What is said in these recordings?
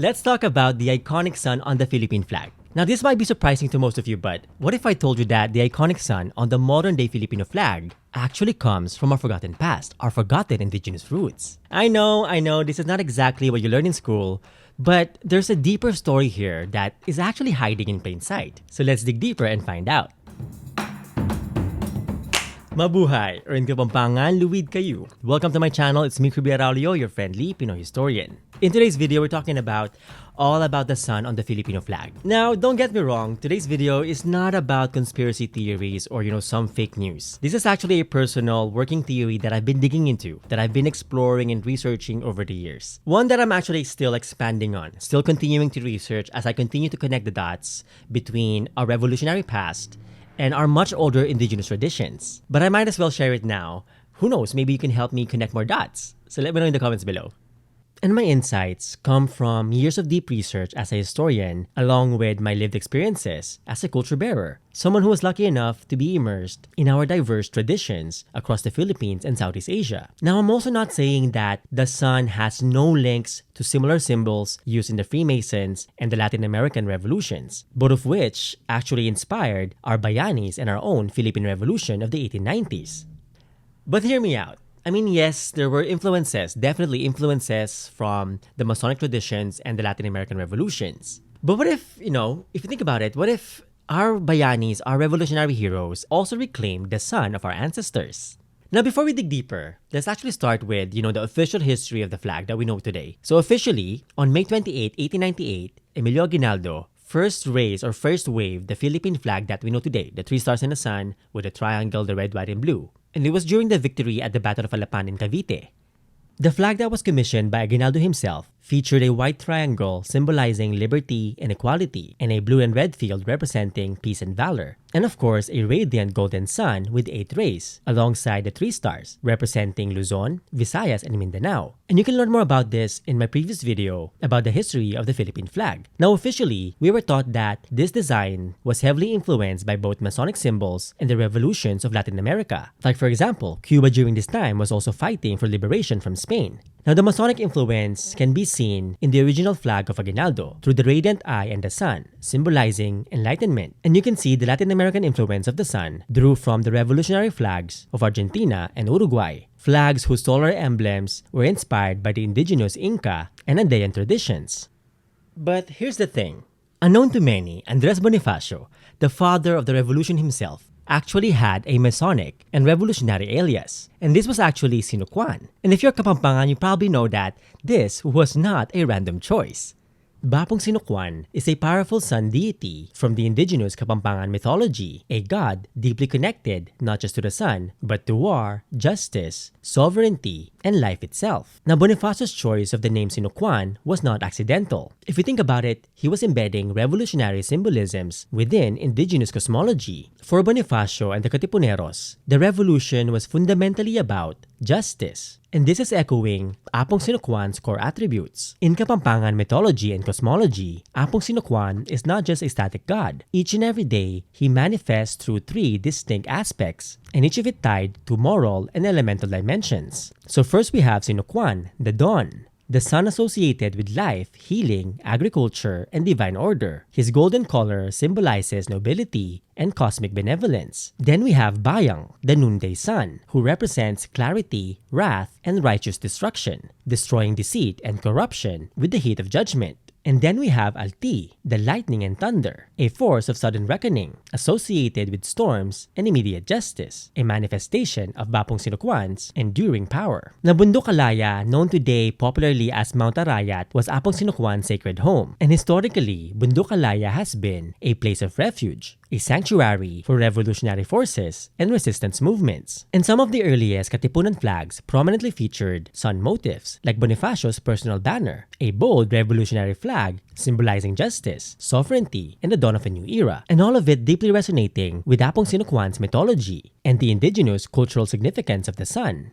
let's talk about the iconic sun on the Philippine flag. Now, this might be surprising to most of you, but what if I told you that the iconic sun on the modern-day Filipino flag actually comes from our forgotten past, our forgotten indigenous roots? I know, this is not exactly what you learn in school, but there's a deeper story here that is actually hiding in plain sight. So let's dig deeper and find out. Mabuhay, or in Kapampangan, luwid kayo. Welcome to my channel. It's me, Kirby, Araullo, your friendly Pinoy historian. In today's video, we're talking all about the sun on the Filipino flag. Now, don't get me wrong, today's video is not about conspiracy theories or, some fake news. This is actually a personal working theory that I've been digging into, that I've been exploring and researching over the years. One that I'm actually still expanding on, still continuing to research as I continue to connect the dots between our revolutionary past and our much older indigenous traditions. But I might as well share it now. Who knows, maybe you can help me connect more dots. So let me know in the comments below. And my insights come from years of deep research as a historian, along with my lived experiences as a culture bearer, someone who was lucky enough to be immersed in our diverse traditions across the Philippines and Southeast Asia. Now, I'm also not saying that the sun has no links to similar symbols used in the Freemasons and the Latin American revolutions, both of which actually inspired our bayanis and our own Philippine Revolution of the 1890s. But hear me out. I mean, yes, there were definitely influences from the Masonic traditions and the Latin American revolutions. But what if, if you think about it, what if our bayanis, our revolutionary heroes, also reclaimed the sun of our ancestors? Now, before we dig deeper, let's actually start with, the official history of the flag that we know today. So officially, on May 28, 1898, Emilio Aguinaldo first waved the Philippine flag that we know today, the 3 stars in the sun with the triangle, the red, white, and blue. And it was during the victory at the Battle of Alapan in Cavite. The flag that was commissioned by Aguinaldo himself featured a white triangle symbolizing liberty and equality, and a blue and red field representing peace and valor. And of course, a radiant golden sun with 8 rays, alongside the 3 stars, representing Luzon, Visayas, and Mindanao. And you can learn more about this in my previous video about the history of the Philippine flag. Now, officially, we were taught that this design was heavily influenced by both Masonic symbols and the revolutions of Latin America. Like, for example, Cuba during this time was also fighting for liberation from Spain. Now, the Masonic influence can be seen in the original flag of Aguinaldo through the radiant eye and the sun, symbolizing enlightenment. And you can see the Latin American influence of the sun drew from the revolutionary flags of Argentina and Uruguay, flags whose solar emblems were inspired by the indigenous Inca and Andean traditions. But here's the thing. Unknown to many, Andres Bonifacio, the father of the revolution himself, actually had a Masonic and revolutionary alias. And this was actually Sinukuan. And if you're Kapampangan, you probably know that this was not a random choice. Apung Sinukuan is a powerful sun deity from the indigenous Kapampangan mythology, a god deeply connected not just to the sun, but to war, justice, sovereignty, and life itself. Now, Bonifacio's choice of the name Sinukuan was not accidental. If you think about it, he was embedding revolutionary symbolisms within indigenous cosmology. For Bonifacio and the Katipuneros, the revolution was fundamentally about justice. And this is echoing Apung Sinukuan's core attributes. In Kapampangan mythology and cosmology, Apung Sinukuan is not just a static god. Each and every day, he manifests through 3 distinct aspects, and each of it tied to moral and elemental dimensions. So first we have Sinukuan, the dawn, the sun associated with life, healing, agriculture, and divine order. His golden color symbolizes nobility and cosmic benevolence. Then we have Bayang, the noonday sun, who represents clarity, wrath, and righteous destruction, destroying deceit and corruption with the heat of judgment. And then we have Alti, the lightning and thunder, a force of sudden reckoning associated with storms and immediate justice, a manifestation of Apung Sinukuan's enduring power. Na Bundok Alaya, known today popularly as Mount Arayat, was Apung Sinukuan's sacred home, and historically, Bundok Alaya has been a place of refuge, a sanctuary for revolutionary forces and resistance movements. And some of the earliest Katipunan flags prominently featured sun motifs, like Bonifacio's personal banner, a bold revolutionary flag symbolizing justice, sovereignty, and the dawn of a new era, and all of it deeply resonating with Apung Sinukuan's mythology and the indigenous cultural significance of the sun.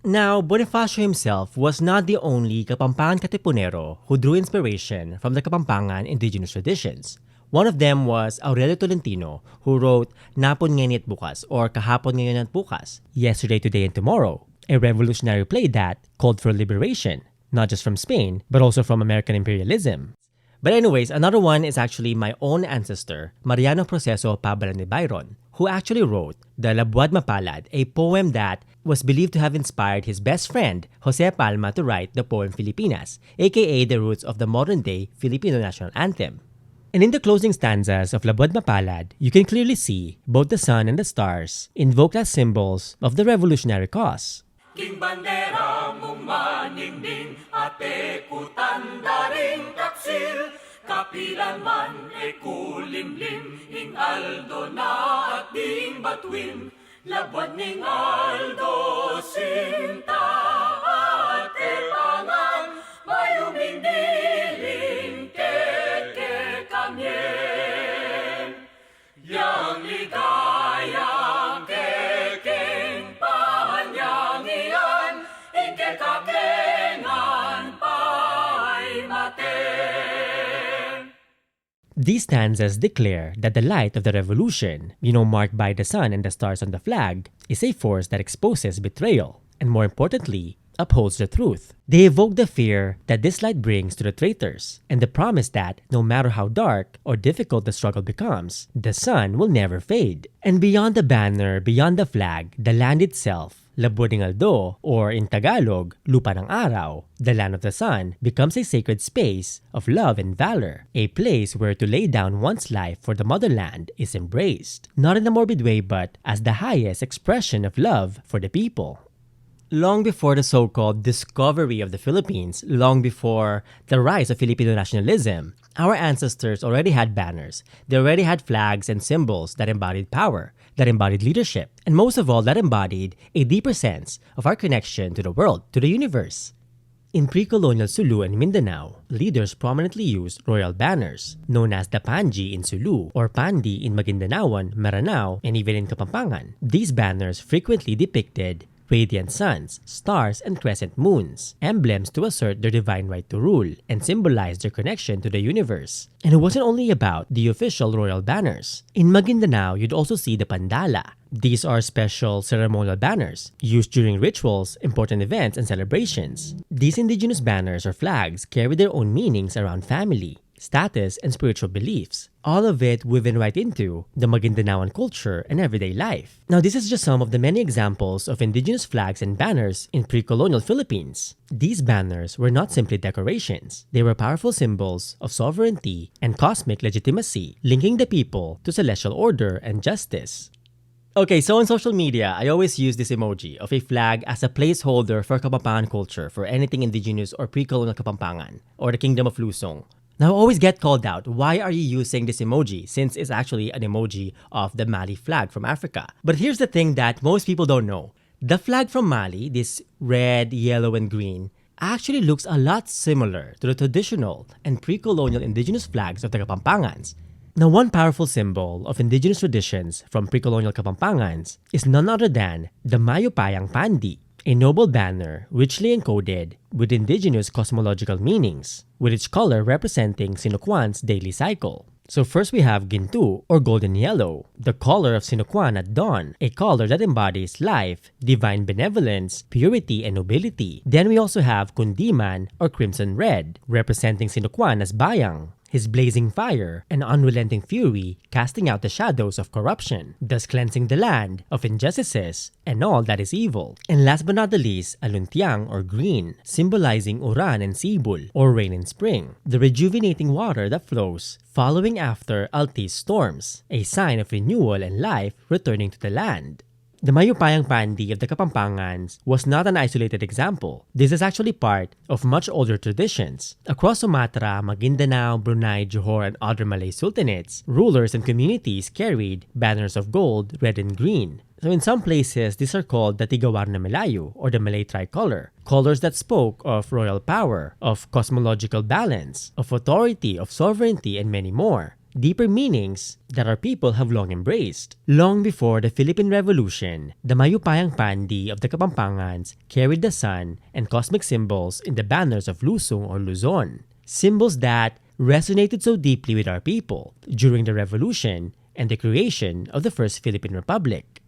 Now, Bonifacio himself was not the only Kapampangan Katipunero who drew inspiration from the Kapampangan indigenous traditions. One of them was Aurelio Tolentino, who wrote Napon Ngayon at Bukas, or Kahapon Ngayon at Bukas, Yesterday, Today, and Tomorrow, a revolutionary play that called for liberation, not just from Spain, but also from American imperialism. But anyways, another one is actually my own ancestor, Mariano Proceso Pabala ni Byron, who actually wrote the Labuad Mapalad, a poem that was believed to have inspired his best friend, Jose Palma, to write the poem Filipinas, aka the roots of the modern-day Filipino national anthem. And in the closing stanzas of Labuad Mapalad, you can clearly see both the sun and the stars invoked as symbols of the revolutionary cause. King bandera mong maningning, ate kutanda ring taksil, kapilan man e kulimlim, ing Aldo na at ding batwin, labad ning Aldo sinta, ate pangan, mayuming diling keke kamyen, yang ligayang kekeng pahanyang iyan, ike kakengan pa'y maten. These stanzas declare that the light of the revolution, marked by the sun and the stars on the flag, is a force that exposes betrayal, and more importantly, upholds the truth. They evoke the fear that this light brings to the traitors, and the promise that no matter how dark or difficult the struggle becomes, the sun will never fade. And beyond the banner, beyond the flag, the land itself, Labuad ng Aldo, or in Tagalog, Lupa ng Araw, the land of the sun, becomes a sacred space of love and valor, a place where to lay down one's life for the motherland is embraced, not in a morbid way but as the highest expression of love for the people. Long before the so-called discovery of the Philippines, long before the rise of Filipino nationalism, our ancestors already had banners. They already had flags and symbols that embodied power, that embodied leadership, and most of all, that embodied a deeper sense of our connection to the world, to the universe. In pre-colonial Sulu and Mindanao, leaders prominently used royal banners, known as the Panji in Sulu or Pandi in Maguindanaoan, Maranao, and even in Kapampangan. These banners frequently depicted radiant suns, stars, and crescent moons, emblems to assert their divine right to rule and symbolize their connection to the universe. And it wasn't only about the official royal banners. In Maguindanao, you'd also see the pandala. These are special ceremonial banners used during rituals, important events, and celebrations. These indigenous banners or flags carry their own meanings around family, status, and spiritual beliefs, all of it woven right into the Maguindanaoan culture and everyday life. Now, this is just some of the many examples of indigenous flags and banners in pre-colonial Philippines. These banners were not simply decorations. They were powerful symbols of sovereignty and cosmic legitimacy, linking the people to celestial order and justice. Okay, so on social media, I always use this emoji of a flag as a placeholder for Kapampangan culture, for anything indigenous or pre-colonial Kapampangan, or the Kingdom of Luzon. Now, I always get called out, why are you using this emoji, since it's actually an emoji of the Mali flag from Africa. But here's the thing that most people don't know. The flag from Mali, this red, yellow, and green, actually looks a lot similar to the traditional and pre-colonial indigenous flags of the Kapampangans. Now, one powerful symbol of indigenous traditions from pre-colonial Kapampangans is none other than the Maupayang Pandi, a noble banner richly encoded with indigenous cosmological meanings, with each color representing Sinukuan's daily cycle. So first we have Gintu, or golden yellow, the color of Sinukuan at dawn, a color that embodies life, divine benevolence, purity, and nobility. Then we also have Kundiman, or crimson red, representing Sinukuan as Bayang, his blazing fire and unrelenting fury casting out the shadows of corruption, thus cleansing the land of injustices and all that is evil. And last but not the least, Aluntiang, or green, symbolizing Uran and Sibul, or rain in spring, the rejuvenating water that flows following after Altis storms, a sign of renewal and life returning to the land. The Maupayang Pandi of the Kapampangans was not an isolated example. This is actually part of much older traditions. Across Sumatra, Maguindanao, Brunei, Johor, and other Malay sultanates, rulers and communities carried banners of gold, red, and green. So in some places, these are called the Tigawar na Melayu, or the Malay tricolor, colors that spoke of royal power, of cosmological balance, of authority, of sovereignty, and many more. Deeper meanings that our people have long embraced. Long before the Philippine Revolution, the Maupayang Pandi of the Kapampangans carried the sun and cosmic symbols in the banners of Luzon or Luzon, symbols that resonated so deeply with our people during the Revolution and the creation of the First Philippine Republic.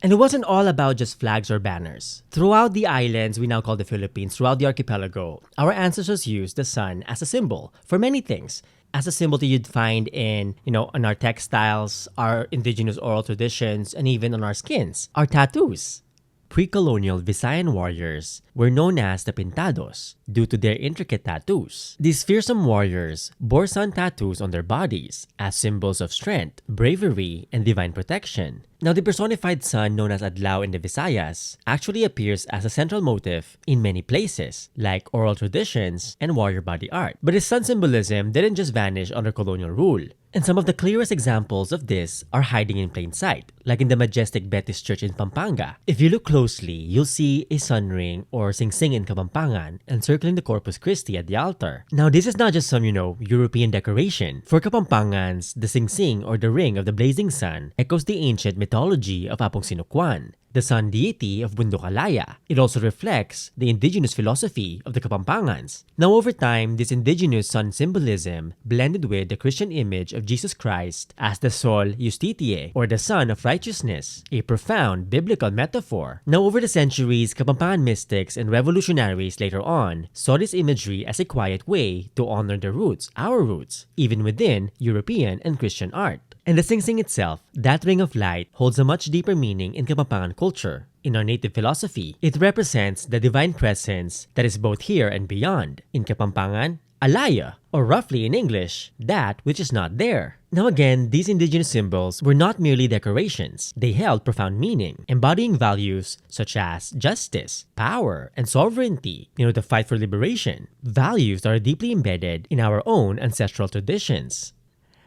And it wasn't all about just flags or banners. Throughout the islands we now call the Philippines, throughout the archipelago, our ancestors used the sun as a symbol for many things. As a symbol that you'd find in our textiles, our indigenous oral traditions, and even on our skins, our tattoos. Pre-colonial Visayan warriors were known as the Pintados due to their intricate tattoos. These fearsome warriors bore sun tattoos on their bodies as symbols of strength, bravery, and divine protection. Now, the personified sun known as Adlaw in the Visayas actually appears as a central motif in many places, like oral traditions and warrior body art. But his sun symbolism didn't just vanish under colonial rule. And some of the clearest examples of this are hiding in plain sight, like in the majestic Betis Church in Pampanga. If you look closely, you'll see a sun ring or sing-sing in Kapampangan encircling the Corpus Christi at the altar. Now, this is not just some, European decoration. For Kapampangans, the sing-sing or the ring of the blazing sun echoes the ancient mythology of Apung Sinukuan, the sun deity of Bundukalaya. It also reflects the indigenous philosophy of the Kapampangans. Now, over time, this indigenous sun symbolism blended with the Christian image of Jesus Christ as the Sol Justitiae, or the Son of Righteousness, a profound biblical metaphor. Now, over the centuries, Kapampangan mystics and revolutionaries later on saw this imagery as a quiet way to honor their roots, our roots, even within European and Christian art. And the sing-sing itself, that ring of light, holds a much deeper meaning in Kapampangan culture. In our native philosophy, it represents the divine presence that is both here and beyond. In Kapampangan, alaya, or roughly in English, that which is not there. Now again, these indigenous symbols were not merely decorations. They held profound meaning, embodying values such as justice, power, and sovereignty, the fight for liberation. Values that are deeply embedded in our own ancestral traditions.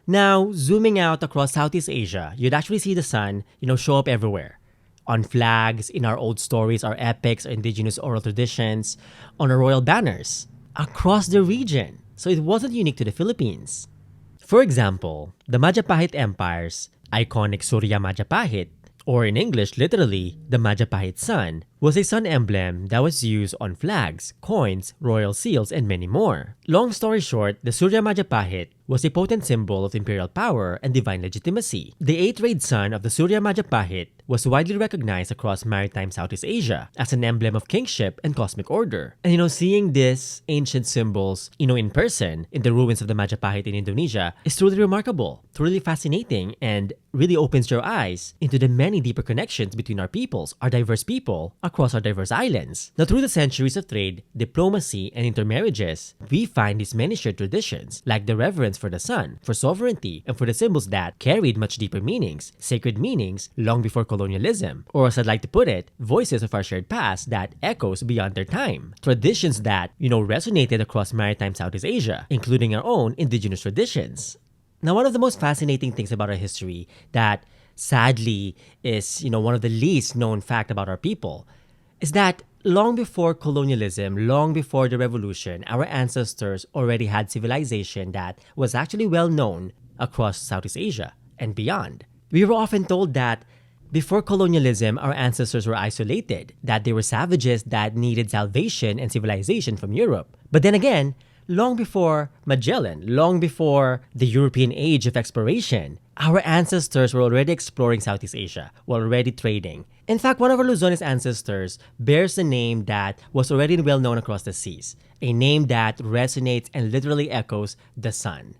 Now, zooming out across Southeast Asia, you'd actually see the sun, show up everywhere. On flags, in our old stories, our epics, our indigenous oral traditions, on our royal banners, across the region. So it wasn't unique to the Philippines. For example, the Majapahit Empire's iconic Surya Majapahit, or in English, literally, the Majapahit sun, was a sun emblem that was used on flags, coins, royal seals, and many more. Long story short, the Surya Majapahit was a potent symbol of imperial power and divine legitimacy. The eight-rayed sun of the Surya Majapahit was widely recognized across maritime Southeast Asia as an emblem of kingship and cosmic order. And seeing these ancient symbols, in person, in the ruins of the Majapahit in Indonesia is truly remarkable, truly fascinating, and really opens your eyes into the many deeper connections between our peoples, our diverse people, across our diverse islands. Now, through the centuries of trade, diplomacy, and intermarriages, we find these many shared traditions, like the reverence for the sun, for sovereignty, and for the symbols that carried much deeper meanings, sacred meanings, long before colonialism. Or as I'd like to put it, voices of our shared past that echoes beyond their time. Traditions that, resonated across maritime Southeast Asia, including our own indigenous traditions. Now, one of the most fascinating things about our history that sadly is, one of the least known fact about our people is that long before colonialism, long before the revolution, our ancestors already had civilization that was actually well known across Southeast Asia and beyond. We were often told that before colonialism, our ancestors were isolated, that they were savages that needed salvation and civilization from Europe. But then again, long before Magellan, long before the European age of exploration, our ancestors were already exploring Southeast Asia, were already trading. In fact, one of our Luzones ancestors bears a name that was already well known across the seas, a name that resonates and literally echoes the sun.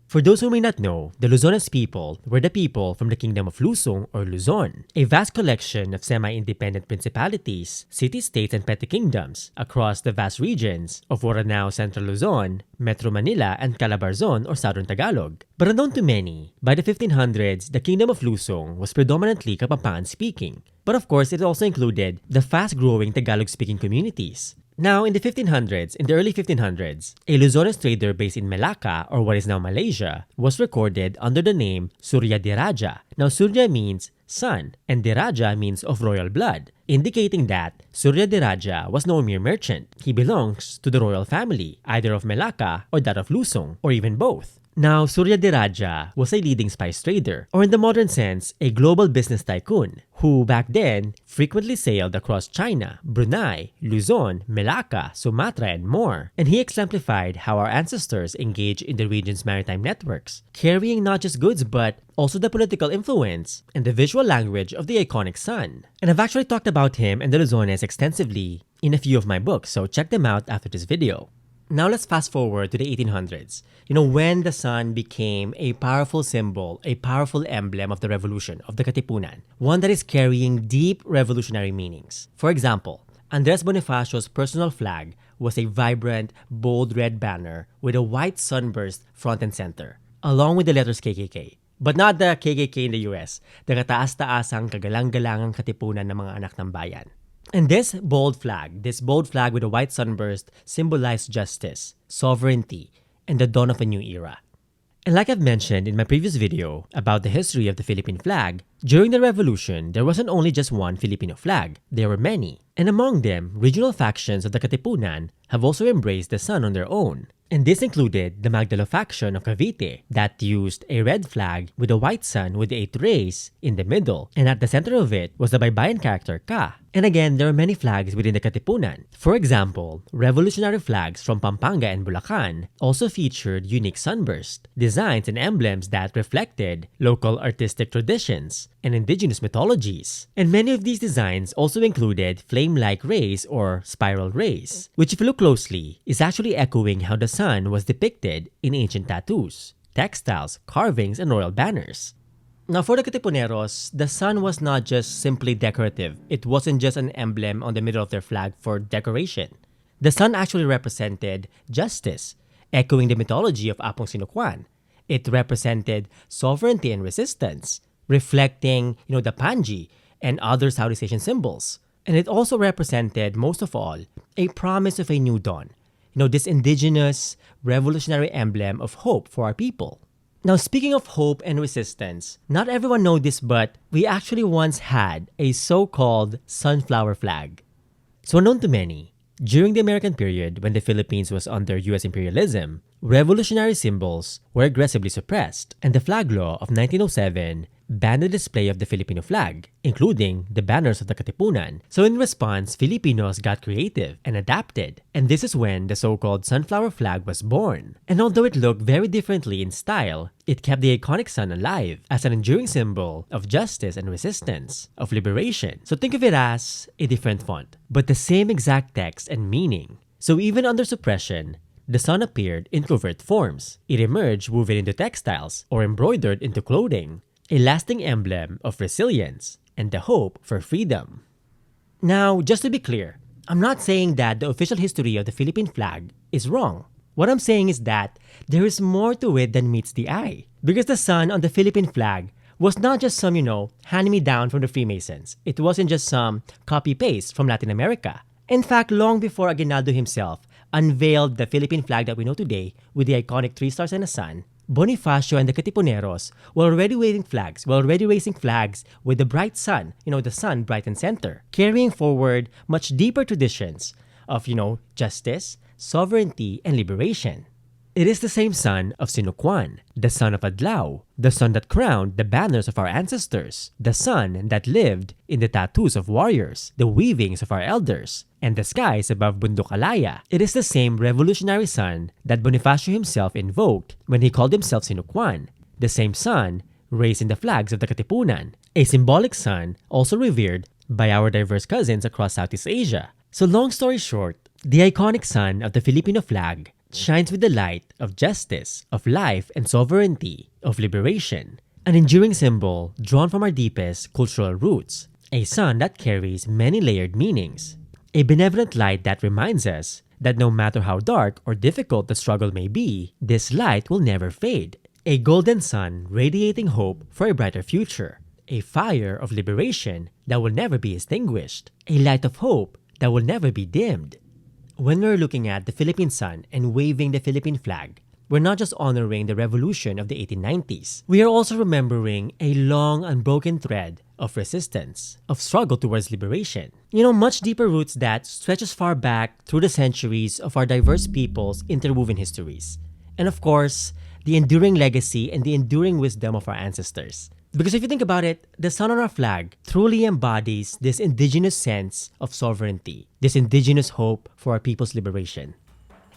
For those who may not know, the Luzones people were the people from the Kingdom of Luzon or Luzon, a vast collection of semi-independent principalities, city-states, and petty kingdoms across the vast regions of what are now Central Luzon, Metro Manila, and Calabarzon or Southern Tagalog. But unknown to many, by the 1500s, the Kingdom of Luzon was predominantly Kapampangan-speaking. But of course, it also included the fast-growing Tagalog-speaking communities. Now, in the early 1500s, a Luzones trader based in Malacca, or what is now Malaysia, was recorded under the name Surya Diraja. Now, Surya means sun, and Diraja means of royal blood. indicating that Suryadiraja was no mere merchant. He belongs to the royal family, either of Melaka or that of Lusong, or even both. Now, Suryadiraja was a leading spice trader, or in the modern sense, a global business tycoon, who back then frequently sailed across China, Brunei, Luzon, Melaka, Sumatra, and more. And he exemplified how our ancestors engaged in the region's maritime networks, carrying not just goods but also the political influence and the visual language of the iconic sun. And I've actually talked about him and the Luzones extensively in a few of my books, so check them out after this video. Now let's fast forward to the 1800s, when the sun became a powerful symbol, a powerful emblem of the revolution, of the Katipunan, one that is carrying deep revolutionary meanings. For example, Andres Bonifacio's personal flag was a vibrant, bold red banner with a white sunburst front and center, along with the letters KKK. But not the KKK in the US, the kataas-taasang kagalang-galangang katipunan ng mga anak ng bayan. And this bold flag with a white sunburst symbolized justice, sovereignty, and the dawn of a new era. And like I've mentioned in my previous video about the history of the Philippine flag, during the revolution, there wasn't only just one Filipino flag, there were many. And among them, regional factions of the Katipunan have also embraced the sun on their own. And this included the Magdalo faction of Cavite that used a red flag with a white sun with 8 rays in the middle, and at the center of it was the Baybayin character Ka. And again, there are many flags within the Katipunan. For example, revolutionary flags from Pampanga and Bulacan also featured unique sunburst, designs and emblems that reflected local artistic traditions and indigenous mythologies. And many of these designs also included flame-like rays or spiral rays, which if you look closely is actually echoing how the sun was depicted in ancient tattoos, textiles, carvings, and royal banners. Now for the Katipuneros, the sun was not just simply decorative. It wasn't just an emblem on the middle of their flag for decoration. The sun actually represented justice, echoing the mythology of Apung Sinukuan. It represented sovereignty and resistance, reflecting, the Panji and other Southeast Asian symbols. And it also represented, most of all, a promise of a new dawn. This indigenous, revolutionary emblem of hope for our people. Now, speaking of hope and resistance, not everyone knows this, but we actually once had a so-called sunflower flag. So known to many, during the American period when the Philippines was under US imperialism, revolutionary symbols were aggressively suppressed, and the Flag Law of 1907 banned the display of the Filipino flag, including the banners of the Katipunan. So in response, Filipinos got creative and adapted, and this is when the so-called sunflower flag was born. And although it looked very differently in style, it kept the iconic sun alive as an enduring symbol of justice and resistance, of liberation. So think of it as a different font, but the same exact text and meaning. So even under suppression, the sun appeared in covert forms. It emerged woven into textiles or embroidered into clothing, a lasting emblem of resilience and the hope for freedom. Now, just to be clear, I'm not saying that the official history of the Philippine flag is wrong. What I'm saying is that there is more to it than meets the eye. Because the sun on the Philippine flag was not just some, hand-me-down from the Freemasons. It wasn't just some copy-paste from Latin America. In fact, long before Aguinaldo himself unveiled the Philippine flag that we know today with the iconic 3 stars and a sun, Bonifacio and the Katipuneros were already raising flags with the bright sun, the sun bright and center, carrying forward much deeper traditions of, justice, sovereignty, and liberation. It is the same sun of Sinukuan, the son of Adlao, the sun that crowned the banners of our ancestors, the sun that lived in the tattoos of warriors, the weavings of our elders, and the skies above Bundok Alaya. It is the same revolutionary sun that Bonifacio himself invoked when he called himself Sinukuan, the same sun raised in the flags of the Katipunan, a symbolic sun also revered by our diverse cousins across Southeast Asia. So long story short, the iconic sun of the Filipino flag shines with the light of justice, of life and sovereignty, of liberation, an enduring symbol drawn from our deepest cultural roots, a sun that carries many layered meanings, a benevolent light that reminds us that no matter how dark or difficult the struggle may be, this light will never fade, a golden sun radiating hope for a brighter future, a fire of liberation that will never be extinguished, a light of hope that will never be dimmed. When we're looking at the Philippine sun and waving the Philippine flag, we're not just honoring the revolution of the 1890s. We are also remembering a long unbroken thread of resistance, of struggle towards liberation. Much deeper roots that stretches far back through the centuries of our diverse people's interwoven histories. And of course, the enduring legacy and the enduring wisdom of our ancestors. Because if you think about it, the sun on our flag truly embodies this indigenous sense of sovereignty, this indigenous hope for our people's liberation.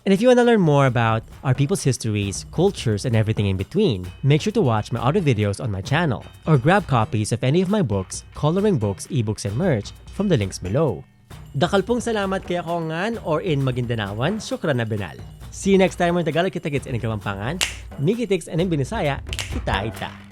And if you want to learn more about our people's histories, cultures, and everything in between, make sure to watch my other videos on my channel or grab copies of any of my books, coloring books, ebooks, and merch from the links below. Dakal pong salamat kay Kongan or in Magindanawan, syukran na binal. See you next time when Tagalog kita-kits in Kapampangan, Mikitix and in Binisaya, kita-ita.